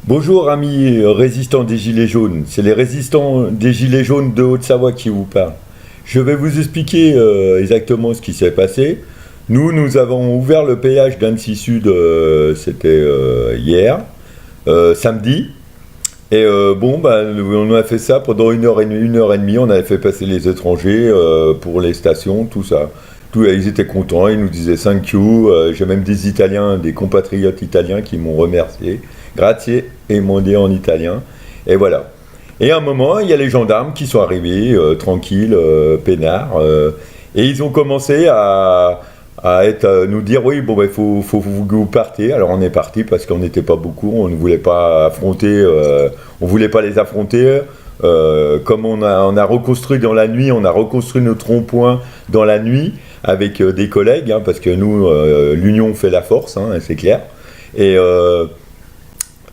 Bonjour amis résistants des Gilets jaunes, c'est les résistants des Gilets jaunes de Haute-Savoie qui vous parlent. Je vais vous expliquer exactement ce qui s'est passé. Nous avons ouvert le péage d'Annecy Sud, c'était hier, samedi. Et on a fait ça pendant une heure et demie, on avait fait passer les étrangers pour les stations, tout ça. Ils étaient contents, ils nous disaient thank you. J'ai même des Italiens, des compatriotes italiens qui m'ont remercié. Grazie, et ils m'ont dit en italien. Et voilà. Et à un moment, il y a les gendarmes qui sont arrivés, tranquilles, peinards. Et ils ont commencé à nous dire oui, bon, il faut que vous partez. Alors on est parti parce qu'on n'était pas beaucoup, on ne voulait pas affronter, on voulait pas les affronter. Comme on a reconstruit dans la nuit, on a reconstruit notre rond-point dans la nuit avec des collègues, hein, parce que nous, l'union fait la force, hein, c'est clair.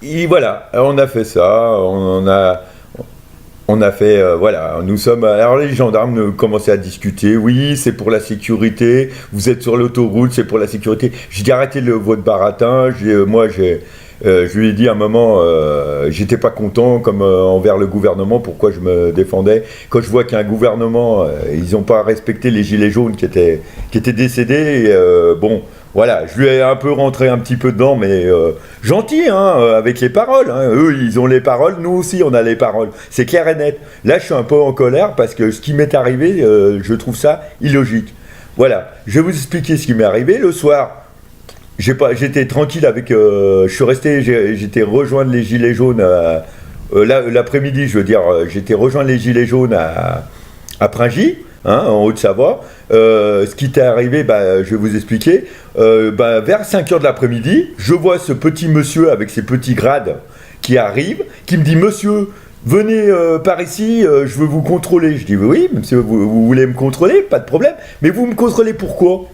Et voilà, on a fait ça, on a fait, voilà, nous sommes... Alors les gendarmes commençaient à discuter, oui, c'est pour la sécurité, vous êtes sur l'autoroute, c'est pour la sécurité. J'ai dit, arrêtez votre baratin, je lui ai dit à un moment, j'étais pas content comme envers le gouvernement, pourquoi je me défendais. Quand je vois qu'un gouvernement, ils n'ont pas respecté les gilets jaunes qui étaient décédés, bon... Voilà, je lui ai un peu rentré un petit peu dedans, mais gentil, hein, avec les paroles. Hein. Eux, ils ont les paroles, nous aussi, on a les paroles. C'est clair et net. Là, je suis un peu en colère parce que ce qui m'est arrivé, je trouve ça illogique. Voilà, je vais vous expliquer ce qui m'est arrivé. Le soir, j'étais tranquille avec... j'étais rejoindre les Gilets jaunes l'après-midi, je veux dire, j'étais rejoindre les Gilets jaunes à Pringy. Hein, en Haute-Savoie. Ce qui t'est arrivé, je vais vous expliquer. Vers 5h de l'après-midi, je vois ce petit monsieur avec ses petits grades qui arrive, qui me dit « Monsieur, venez par ici, je veux vous contrôler. » Je dis « Oui, monsieur, vous voulez me contrôler, pas de problème. Mais vous me contrôlez pourquoi ?»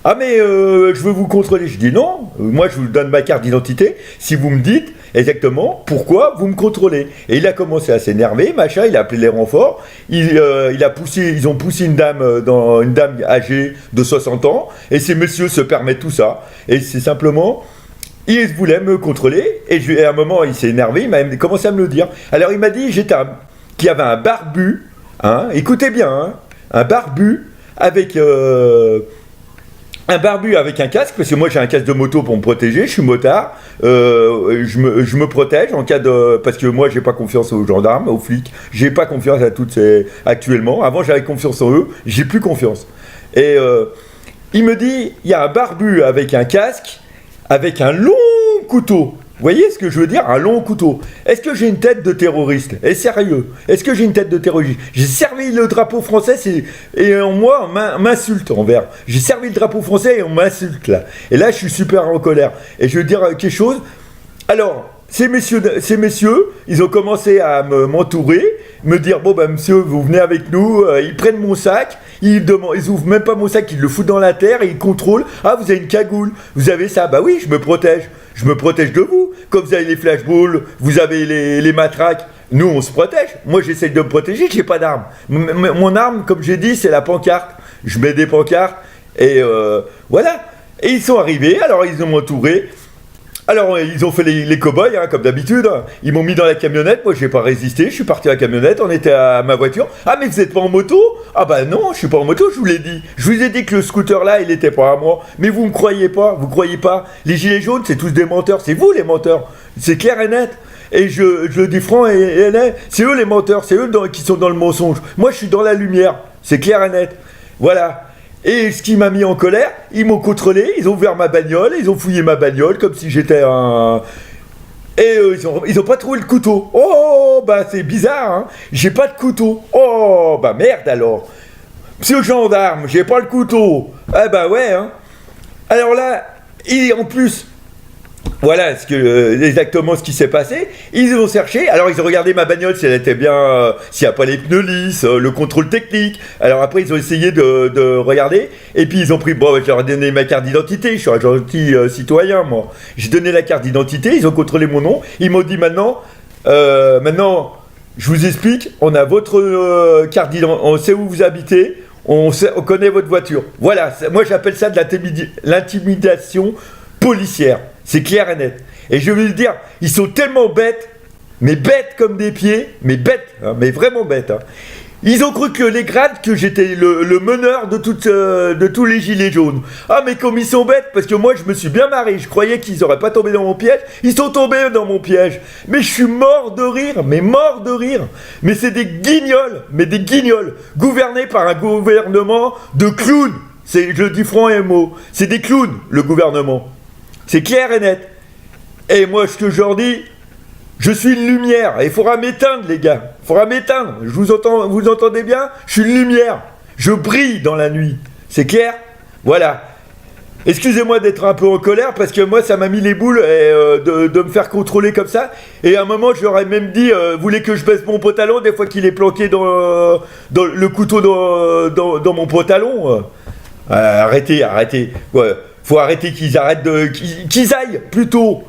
« Ah mais je veux vous contrôler. » Je dis « Non, moi je vous donne ma carte d'identité si vous me dites exactement pourquoi vous me contrôlez. » Et il a commencé à s'énerver, machin, il a appelé les renforts, ils ont poussé une dame âgée de 60 ans, et ces messieurs se permettent tout ça. Et c'est simplement, il voulait me contrôler, et à un moment il s'est énervé, il m'a commencé à me le dire. Alors il m'a dit qu'il y avait un barbu, hein, écoutez bien, hein, un barbu avec... un barbu avec un casque, parce que moi j'ai un casque de moto pour me protéger, je suis motard, je me protège en cas de... Parce que moi j'ai pas confiance aux gendarmes, aux flics, j'ai pas confiance à toutes ces... Actuellement, avant j'avais confiance en eux, j'ai plus confiance. Et il me dit, il y a un barbu avec un casque, avec un long couteau. Vous voyez ce que je veux dire? Un long couteau. Est-ce que j'ai une tête de terroriste? Et sérieux, est-ce que j'ai une tête de terroriste? J'ai servi le drapeau français et moi, on m'insulte envers. J'ai servi le drapeau français et on m'insulte là. Et là, je suis super en colère. Et je veux dire quelque chose. Alors, ces messieurs, ils ont commencé à m'entourer, me dire, bon, monsieur, vous venez avec nous. Ils prennent mon sac. Ils ouvrent même pas mon sac, ils le foutent dans la terre et ils contrôlent. Ah, vous avez une cagoule, vous avez ça. Bah oui, je me protège. Je me protège de vous. Comme vous avez les flashballs, vous avez les matraques. Nous, on se protège. Moi, j'essaye de me protéger, j'ai pas d'arme. Mon arme, comme j'ai dit, c'est la pancarte. Je mets des pancartes et voilà. Et ils sont arrivés, alors ils ont entouré. Alors, ils ont fait les cow-boys, hein, comme d'habitude. Ils m'ont mis dans la camionnette. Moi, j'ai pas résisté. Je suis parti à la camionnette. On était à ma voiture. Ah, mais vous êtes pas en moto? Ah, bah non, je suis pas en moto, je vous l'ai dit. Je vous ai dit que le scooter là, il était pas à moi. Mais vous me croyez pas. Vous croyez pas. Les gilets jaunes, c'est tous des menteurs. C'est vous les menteurs. C'est clair et net. Et je le dis franc et net. C'est eux les menteurs. C'est eux qui sont dans le mensonge. Moi, je suis dans la lumière. C'est clair et net. Voilà. Et ce qui m'a mis en colère, ils m'ont contrôlé, ils ont ouvert ma bagnole, ils ont fouillé ma bagnole comme si j'étais un... Et ils ont pas trouvé le couteau. Oh, bah c'est bizarre, hein. J'ai pas de couteau. Oh, bah merde alors. Monsieur le gendarme, j'ai pas le couteau. Ah bah ouais, hein. Alors là, en plus... Voilà exactement ce qui s'est passé. Ils ont cherché, alors ils ont regardé ma bagnole si elle était bien, s'il n'y a pas les pneus lisses, le contrôle technique. Alors après ils ont essayé de regarder, et puis ils ont pris, bon, je leur ai donné ma carte d'identité, je suis un gentil citoyen moi. J'ai donné la carte d'identité, ils ont contrôlé mon nom, ils m'ont dit maintenant, je vous explique, on a votre carte d'identité, on sait où vous habitez, on connaît votre voiture. Voilà, moi j'appelle ça de l'intimidation policière. C'est clair et net. Et je vais le dire, ils sont tellement bêtes, mais bêtes comme des pieds, mais bêtes, hein, mais vraiment bêtes. Hein. Ils ont cru que les grades, que j'étais le meneur de tous les gilets jaunes. Ah, mais comme ils sont bêtes, parce que moi je me suis bien marré, je croyais qu'ils auraient pas tombé dans mon piège, ils sont tombés dans mon piège. Mais je suis mort de rire, mais mort de rire. Mais c'est des guignols, mais des guignols, gouvernés par un gouvernement de clowns. Je le dis franc et mot, c'est des clowns, le gouvernement. C'est clair et net. Et moi, ce que je leur dis, je suis une lumière, et il faudra m'éteindre, les gars. Il faudra m'éteindre. Vous entendez bien? Je suis une lumière. Je brille dans la nuit. C'est clair? Voilà. Excusez-moi d'être un peu en colère, parce que moi, ça m'a mis les boules de me faire contrôler comme ça. Et à un moment, je leur ai même dit, vous voulez que je baisse mon pantalon, des fois qu'il est planqué dans le couteau dans mon pantalon. Arrêtez. Ouais. Faut arrêter qu'ils aillent plutôt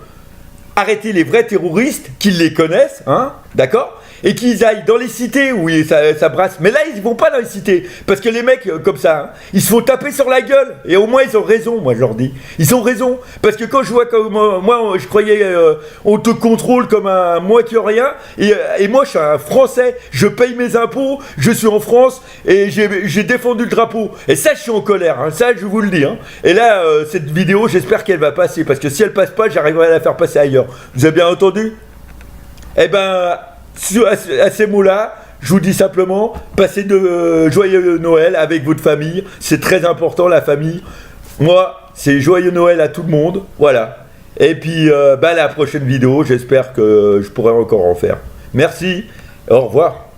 arrêter les vrais terroristes, qu'ils les connaissent, hein, d'accord? Et qu'ils aillent dans les cités où ça brasse. Mais là, ils vont pas dans les cités. Parce que les mecs, comme ça, hein, ils se font taper sur la gueule. Et au moins, ils ont raison, moi, je leur dis. Ils ont raison. Parce que quand je vois comme moi, je croyais, on te contrôle comme un moins que rien. Et moi, je suis un Français. Je paye mes impôts. Je suis en France. Et j'ai défendu le drapeau. Et ça, je suis en colère. Hein, ça, je vous le dis. Hein. Et là, cette vidéo, j'espère qu'elle va passer. Parce que si elle passe pas, j'arriverai à la faire passer ailleurs. Vous avez bien entendu? Eh ben... à ces mots-là, je vous dis simplement, passez de joyeux Noël avec votre famille. C'est très important, la famille. Moi, c'est joyeux Noël à tout le monde. Voilà. Et puis, la prochaine vidéo, j'espère que je pourrai encore en faire. Merci. Au revoir.